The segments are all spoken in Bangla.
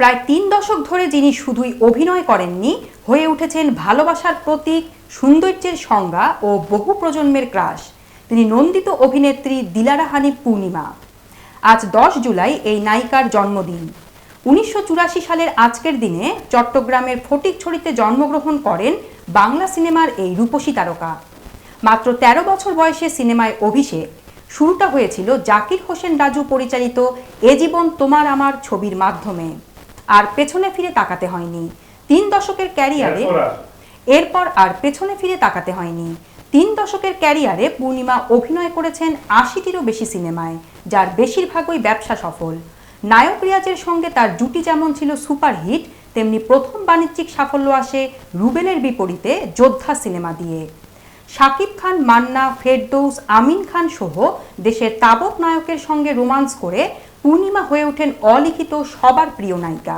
প্রায় ৩ দশক ধরে যিনি শুধুই অভিনয় করেননি, হয়ে উঠেছেন ভালোবাসার প্রতীক, সৌন্দর্যের সংজ্ঞা ও বহু প্রজন্মের ক্রাশ, তিনি নন্দিত অভিনেত্রী দিলারা হানিফ পূর্ণিমা। আজ 10 জুলাই এই নায়িকার জন্মদিন। 1984 সালের আজকের দিনে চট্টগ্রামের ফটিকছড়িতে জন্মগ্রহণ করেন বাংলা সিনেমার এই রূপসী তারকা। মাত্র 13 বছর বয়সে সিনেমায় অভিষেক। শুরুটা হয়েছিল জাকির হোসেন রাজু পরিচালিত এ জীবন তোমার আমার ছবির মাধ্যমে। আর পেছনে ফিরে তাকাতে হয়নি। 3 দশকের ক্যারিয়ারে এরপর আর পেছনে ফিরে তাকাতে হয়নি। 3 দশকের ক্যারিয়ারে পূর্ণিমা অভিনয় করেছেন 80টিরও বেশি সিনেমায়, যার বেশিরভাগই ব্যবসা সফল। নায়ক রিয়াজের সঙ্গে তার জুটি যেমন ছিল সুপারহিট, তেমনি প্রথম বাণিজ্যিক সাফল্য আসে রুবেলের বিপরীতে যোদ্ধা সিনেমা দিয়ে। শাকিব খান, মান্না, ফেরদৌস, আমিন খান সহ দেশের তাবৎ নায়কের সঙ্গে রোমান্স করে পূর্ণিমা হয়ে ওঠেন অলিখিত সবার প্রিয় নায়িকা।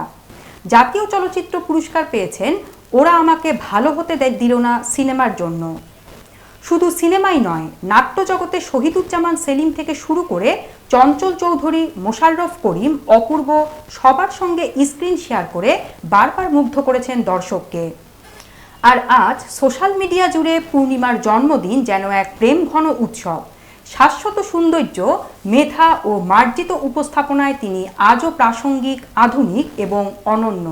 জাতীয় চলচ্চিত্র পুরস্কার পেয়েছেন ওরা আমাকে ভালো হতে দিল না সিনেমার জন্য। শুধু সিনেমাই নয়, নাট্যজগতে শহীদুজ্জামান সেলিম থেকে শুরু করে চঞ্চল চৌধুরী, মোশাররফ করিম, অপূর্ব সবার সঙ্গে স্ক্রিন শেয়ার করে বারবার মুগ্ধ করেছেন দর্শককে। আর আজ সোশ্যাল মিডিয়া জুড়ে পূর্ণিমার জন্মদিন যেন এক প্রেম ঘন উৎসব। শাশ্বত সৌন্দর্য, মেধা ও মার্জিত উপস্থাপনায় তিনি আজও প্রাসঙ্গিক, আধুনিক এবং অনন্য।